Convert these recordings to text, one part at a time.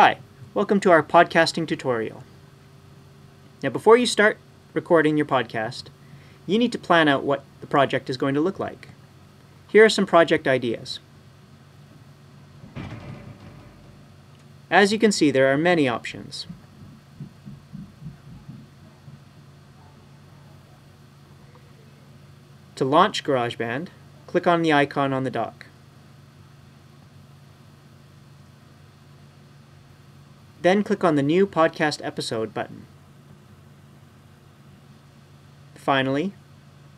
Hi, welcome to our podcasting tutorial. Now before you start recording your podcast, you need to plan out what the project is going to look like. Here are some project ideas. As you can see, there are many options. To launch GarageBand, click on the icon on the dock. Then click on the New Podcast Episode button. Finally,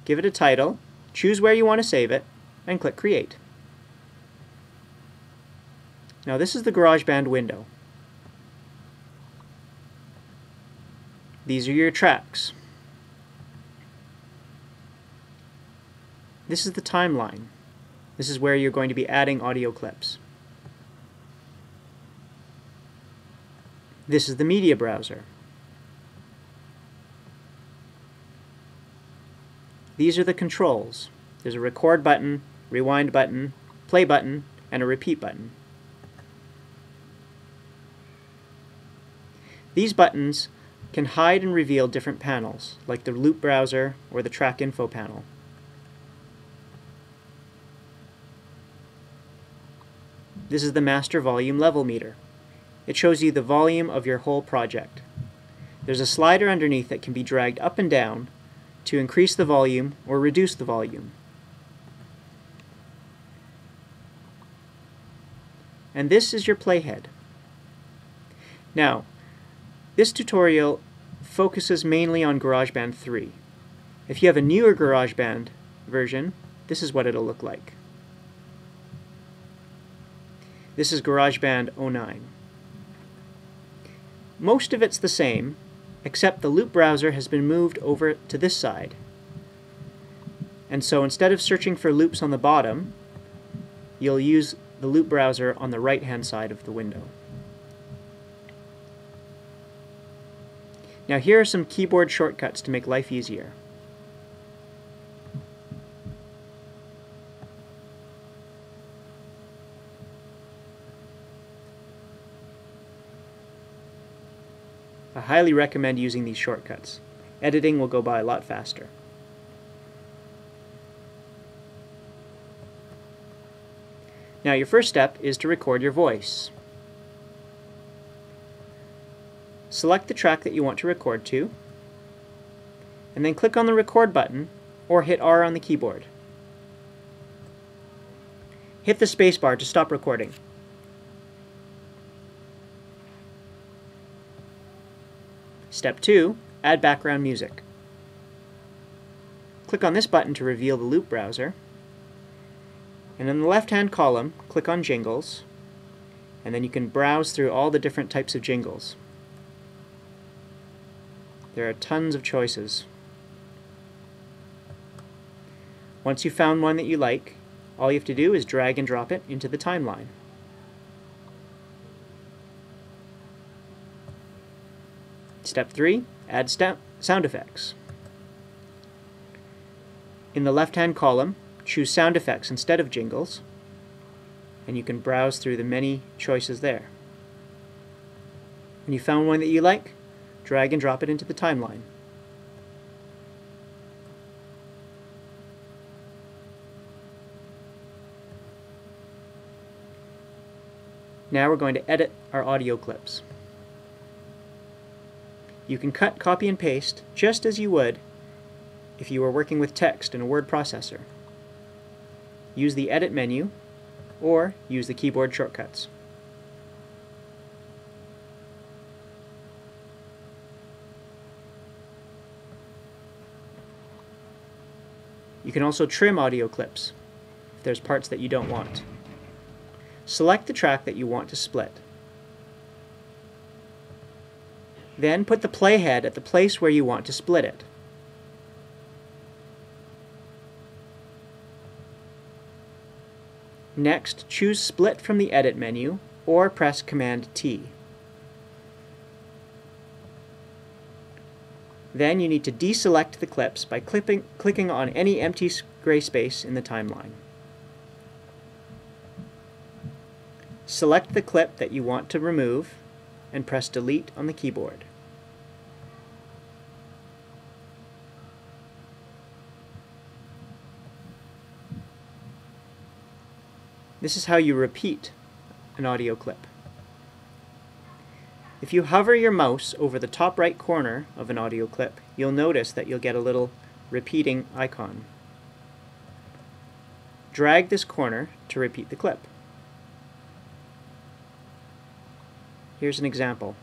give it a title, choose where you want to save it, and click Create. Now this is the GarageBand window. These are your tracks. This is the timeline. This is where you're going to be adding audio clips. This is the media browser. These are the controls. There's a record button, rewind button, play button, and a repeat button. These buttons can hide and reveal different panels, like the loop browser or the track info panel. This is the master volume level meter. It shows you the volume of your whole project. There's a slider underneath that can be dragged up and down to increase the volume or reduce the volume. And this is your playhead. Now, this tutorial focuses mainly on GarageBand 3. If you have a newer GarageBand version, this is what it'll look like. This is GarageBand 09. Most of it's the same, except the loop browser has been moved over to this side. And so instead of searching for loops on the bottom, you'll use the loop browser on the right-hand side of the window. Now here are some keyboard shortcuts to make life easier. I highly recommend using these shortcuts. Editing will go by a lot faster. Now your first step is to record your voice. Select the track that you want to record to, and then click on the record button or hit R on the keyboard. Hit the spacebar to stop recording. Step 2. Add background music. Click on this button to reveal the loop browser, and in the left-hand column, click on Jingles, and then you can browse through all the different types of jingles. There are tons of choices. Once you've found one that you like, all you have to do is drag and drop it into the timeline. Step 3. Add sound effects. In the left-hand column, choose sound effects instead of jingles, and you can browse through the many choices there. When you found one that you like, drag and drop it into the timeline. Now we're going to edit our audio clips. You can cut, copy, and paste just as you would if you were working with text in a word processor. Use the Edit menu or use the keyboard shortcuts. You can also trim audio clips if there's parts that you don't want. Select the track that you want to split. Then put the playhead at the place where you want to split it. Next, choose Split from the Edit menu or press Command T. Then you need to deselect the clips by clicking on any empty gray space in the timeline. Select the clip that you want to remove and press Delete on the keyboard. This is how you repeat an audio clip. If you hover your mouse over the top right corner of an audio clip, you'll notice that you'll get a little repeating icon. Drag this corner to repeat the clip. Here's an example.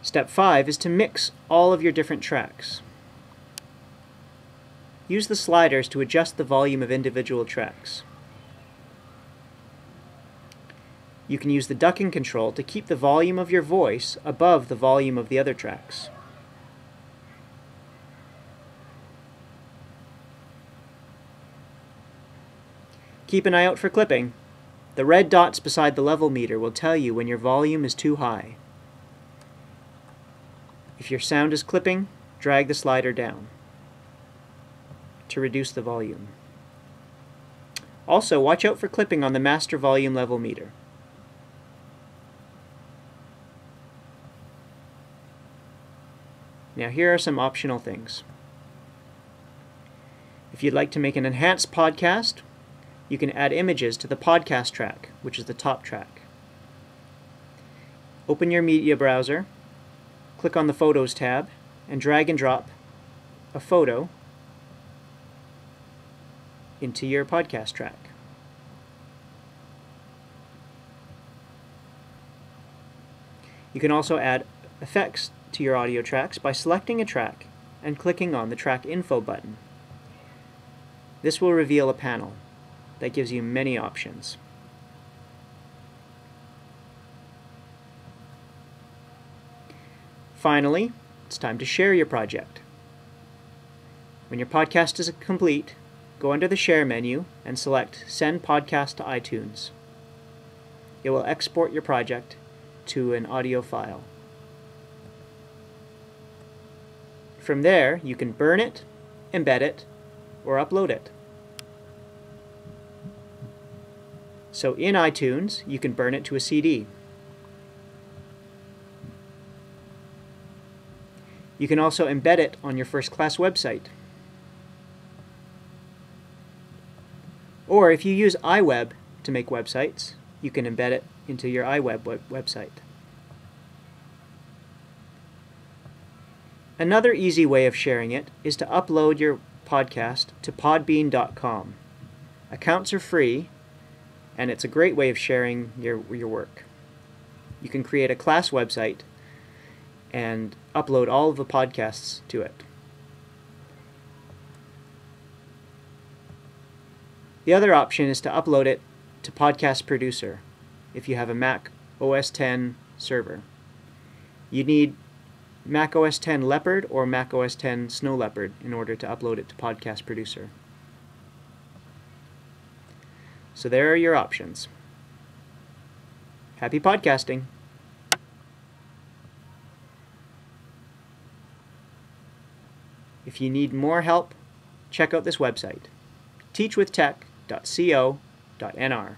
Step 5 is to mix all of your different tracks. Use the sliders to adjust the volume of individual tracks. You can use the ducking control to keep the volume of your voice above the volume of the other tracks. Keep an eye out for clipping. The red dots beside the level meter will tell you when your volume is too high. If your sound is clipping, drag the slider down to reduce the volume. Also, watch out for clipping on the master volume level meter. Now here are some optional things. If you'd like to make an enhanced podcast, you can add images to the podcast track, which is the top track. Open your media browser, click on the Photos tab, and drag and drop a photo into your podcast track. You can also add effects to your audio tracks by selecting a track and clicking on the Track Info button. This will reveal a panel that gives you many options. Finally, it's time to share your project. When your podcast is complete, go under the Share menu and select Send Podcast to iTunes. It will export your project to an audio file. From there, you can burn it, embed it, or upload it. So in iTunes, you can burn it to a CD. You can also embed it on your first-class website. Or if you use iWeb to make websites, you can embed it into your iWeb website. Another easy way of sharing it is to upload your podcast to podbean.com. Accounts are free, and it's a great way of sharing your work. You can create a class website and upload all of the podcasts to it. The other option is to upload it to Podcast Producer if you have a Mac OS X server. You need Mac OS X Leopard or Mac OS X Snow Leopard in order to upload it to Podcast Producer. So there are your options. Happy podcasting! If you need more help, check out this website, teachwithtech.co.nr.